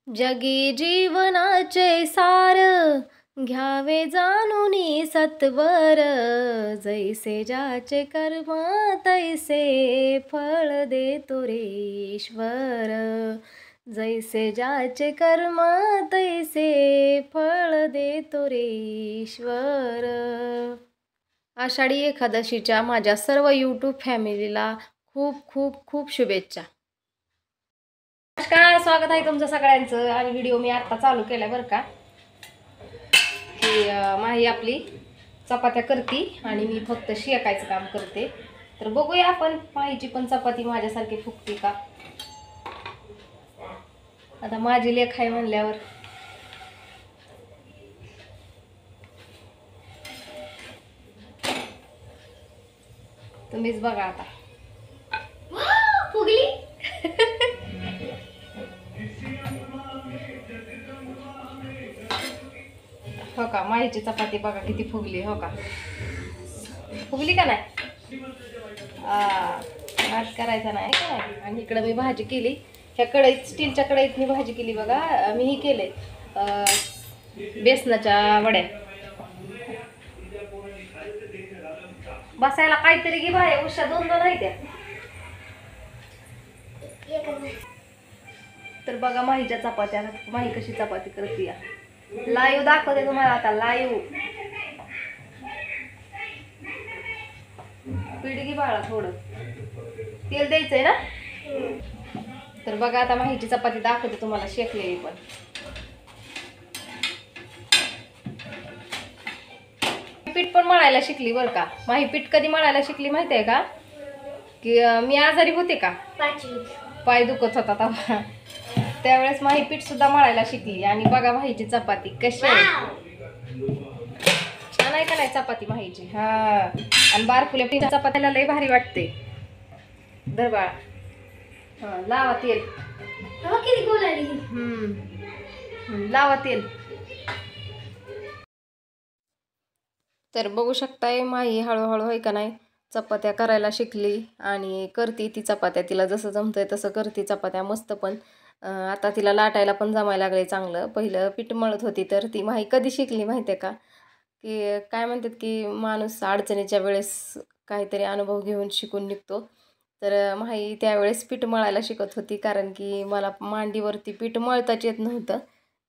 जगी जीवनाचे सार, घ्यावे जाणूनी सत्वर. जैसे ज्याचे कर्म तैसे फळ देतो रे ईश्वर. जैसे ज्याचे कर्म तैसे फळ देतो रे ईश्वर. आषाढी एकादशीच्या माझ्या सर्व यूट्यूब फॅमिलीला खूप खूप खूप शुभेच्छा. नमस्कार, स्वागत आहे तुमचं सगळ्यांचं. आणि व्हिडिओ मी आत्ता चालू केला बरं का, की माही आपली चपात्या करते आणि मी फक्त शेकायचं काम करते. तर बघूया आपण माहीची पण चपाती माझ्यासारखी फुगते का. आता माझी लेख आहे म्हणल्यावर तुम्हीच बघा आता. फुगली. हो का, माहीची चपाती बघा किती फुगली. हो का, फुगली का नाही. नाच करायचा नाही का नाही. आणि इकडं मी भाजी केली. ह्या कढईत, स्टीलच्या कढईत मी भाजी केली बघा. मी ही केले बेसनाच्या वड्या. बसायला काहीतरी घे बाय, उषा दोन नाही द्या. तर बघा माहीच्या चपात्या, माही कशी चपाती करते या. लाईव्ह दाखवते तुम्हाला आता. लाईव्ह पीठ घे बाळा, थोडं तेल द्यायचंय ना. तर बघा आता माहीची चपाती दाखवते तुम्हाला शेकलेली. पण पीठ पण मळायला शिकली बरं का. माही पीठ कधी मळायला शिकली माहिती आहे का, की मी आजारी होते का, पाय दुखत होता तेव्हा, त्यावेळेस माही पीठ सुद्धा मळायला शिकली. आणि बघा माहीची चपाती कशी आहे, छान आहे का नाही चपाती माहीची. हा, आणि बारकुल्या पीठच्या चपात्याला लय भारी वाटते. धर बाळा, हा लावा तेल. लावा तेल. तर बघू शकताय माही हळूहळू आहे का नाही चपात्या करायला शिकली आणि करते ती चपात्या. तिला जसं जमतंय तसं करते चपात्या मस्त. पण आता तिला लाटायला पण जमायला लागले चांगलं. पहिलं पीठ मळत होती. तर ती माही कधी शिकली माहिती आहे का, की काय म्हणतात की माणूस अडचणीच्या वेळेस काहीतरी अनुभव घेऊन शिकून निघतो. तर माही त्यावेळेस पीठ मळायला शिकत होती, कारण की मला मांडीवरती पीठ मळताच येत नव्हतं.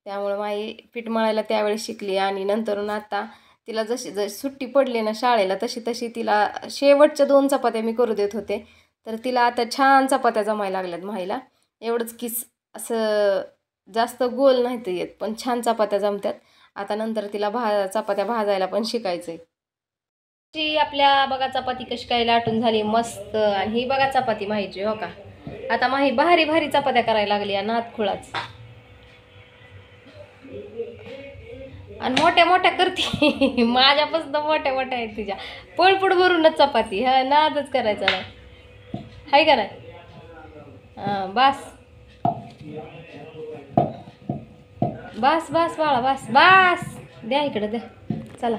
त्यामुळे माही पीठ मळायला त्यावेळेस शिकली. आणि नंतरून आता तिला जशी सुट्टी पडली ना शाळेला, तशी तशी तिला शेवटच्या 2 चपात्या मी करू देत होते. तर तिला आता छान चपात्या जमायला लागल्यात माहीला. एवढंच की असं जास्त गोल नाही तर येत, पण छान चपात्या जमतात. आता नंतर तिला चपात्या भाजायला पण शिकायचंय. ती आपल्या बघा चपाती कशी काय लाटून झाली मस्त. आणि ही बघा चपाती माहीची. हो का, आता माही भारी भारी चपात्या करायला लागली या नाद खुळाच. आणि मोठ्या मोठ्या करते. माझ्यापासून मोठ्या मोठ्या आहेत तिच्या. पळपुड भरूनच चपाती. हा, नादच करायचा नाही, हाय का नाही. बस बस बस बाळा, बस बस. द्या इकडे द्या, चला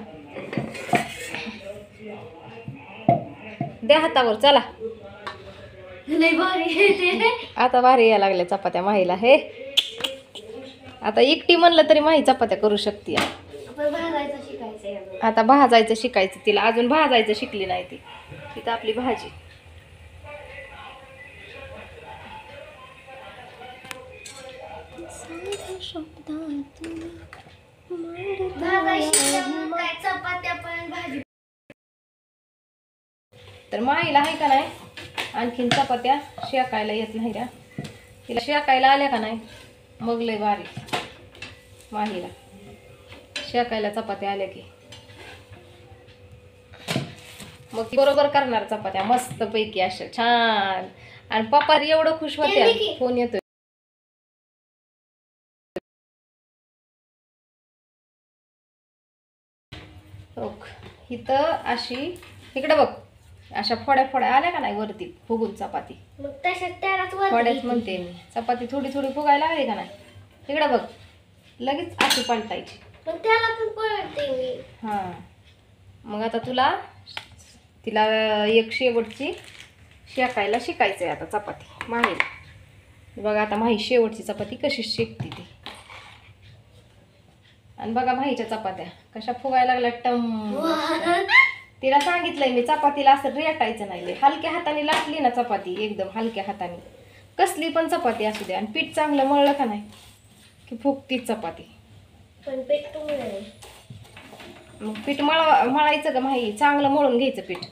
द्या हातावर, चला. आता भारी यायला लागल्या चपात्या माहीला. हे आता एकटी म्हणलं तरी माही चपात्या करू शकते. आता भाजायचं शिकायचं तिला. अजून भाजायचं शिकली नाही ती. तिथं आपली भाजी. तर माहीला आहे का नाही आणखीन चपात्या शेकायला येत नाही त्या. तिला शेकायला आल्या का नाही मग लय भारी. माहीला शेकायला चपात्या आल्या की मग ती बरोबर करणार चपात्या मस्त पैकी अशा छान. आणि पप्पा एवढं खुश होत्या. फोन येतोय. इथं अशी, इकडे बघ, अशा फोड्या फोड्या आल्या का नाही वरती फुगून चपाती. फोड्याच म्हणते मी. चपाती थोडी थोडी फुगायला लागली का नाही. इकडे बघ, लगेच अशी पलटायची. हा, मग आता तिला एक शेवटची शेकायला शिकायचंय आता चपाती माहीला. बघा आता माही शेवटची चपाती कशी शेकते ती. आणि बघा माहीच्या चपात्या कशा फुगायला लागल्या टम. तिला सांगितलंय मी चपातीला असं रेटायचं नाही लय. हलक्या हाताने लाटली ना चपाती एकदम हलक्या हाताने, कसली पण चपाती असू दे, आणि पीठ चांगलं मळलं का नाही की फुगतीच चपाती. पण पीठ तुमलं मग पीठ मळायचं का माही, चांगलं मळून घ्यायचं पीठ.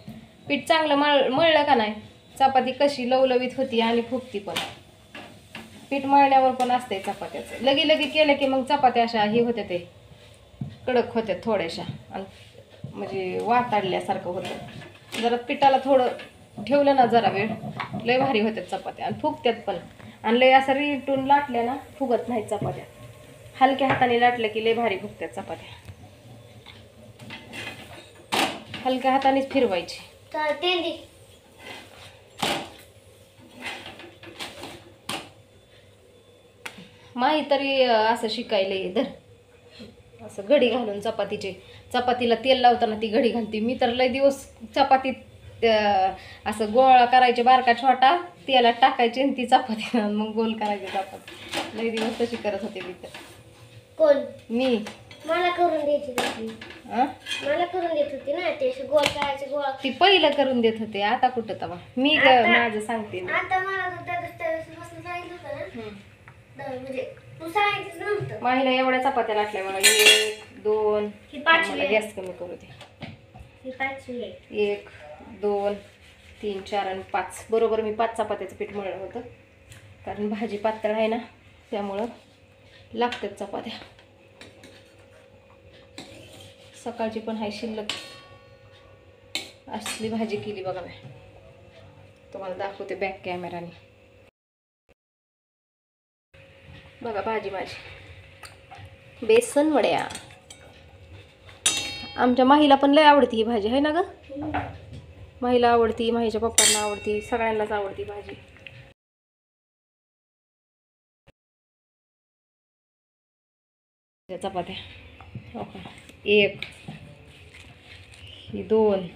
पीठ चांगलं मळलं का नाही चपाती कशी लवलवीत होती आणि फुगती पण. पीठ मळण्यावर पण असते चपात्याचं. लगी केलं की मग चपात्या अशा हे होत्या, ते कडक होत्या थोड्याशा, आणि म्हणजे वाताडल्यासारखं होतं. जरा पिठाला थोडं ठेवलं ना जरा वेळ, लय भारी होत्यात चपात्या आणि फुगत्यात पण. आणि लय असं रिटून लाटल्या ना फुगत नाही चपात्या. हलक्या हाताने लाटल्या की लय भारी फुगत्यात चपात्या. हलक्या हातानेच फिरवायची. माही तरी असं शिकायला धर, असं घडी घालून चपातीला तेल लावताना ती घडी घालते. मी तर लय दिवस चपातीत असं गोळा करायचे बारका छोटा, तेलात टाकायचे आणि ती चपाती मग गोल करायची चपाती. लय दिवस तशी करत होते मी तर. कोण? मी. मला करून द्यायची होती. मला करून देत होती ना ते गोल करायचे. गोळ ती पहिलं करून देत होते, आता कुठं तवा मी माझं सांगते. आता मला सांगितलं होतं ना, म्हणजे तू सांगितलं नव्हतं. माहीला एवढ्या चपात्या लाटल्या मला. 1 2 मला गॅस कमी करू दे. 1 2 3 4 आणि 5 बरोबर मी 5 चपात्याचं पीठ मळलं होतं. कारण भाजी पातळ आहे ना त्यामुळं लागतात चपात्या. सकाळची पण आहे शिल्लक. असली भाजी केली बघा मी, तुम्हाला दाखवते बॅक कॅमेराने. बघा भाजी माझी बेसन वड्या. आमच्या माहीला पण लय आवडती ही भाजी आहे ना ग. माहीला आवडती, माहीच्या पप्पांना आवडती, सगळ्यांनाच आवडती भाजी. चपात्या 1 ही 2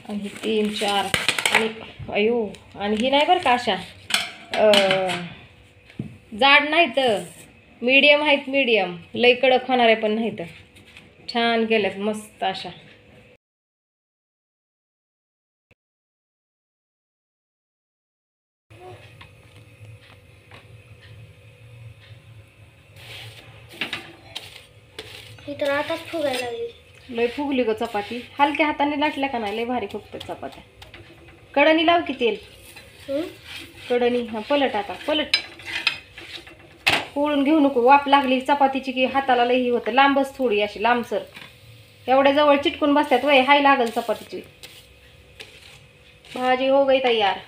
आणि ही 3 4 आणि अयो, आणि ही नाही बरं का अशा जाड नाहीत, मीडियम आहेत. मीडियम लई कडक होणारे पण नाहीत. छान केल्यात मस्त अशा. तर आताच फुगायला लागली. लय फुगली ग चपाती. हलक्या हाताने लाटल्या का नाही लय भारी फुगतात चपात्या. कडणी लाव की तेल. कडणी पलट. आता पलट. पोळून घेऊ नको. वाफ लागली चपातीची की हाताला लई ही होतं. लांबच थोडी अशी लांबसर. एवढ्या जवळ चिटकून बसतात वय. हाय लागल चपातीची. भाजी हो गई तयार.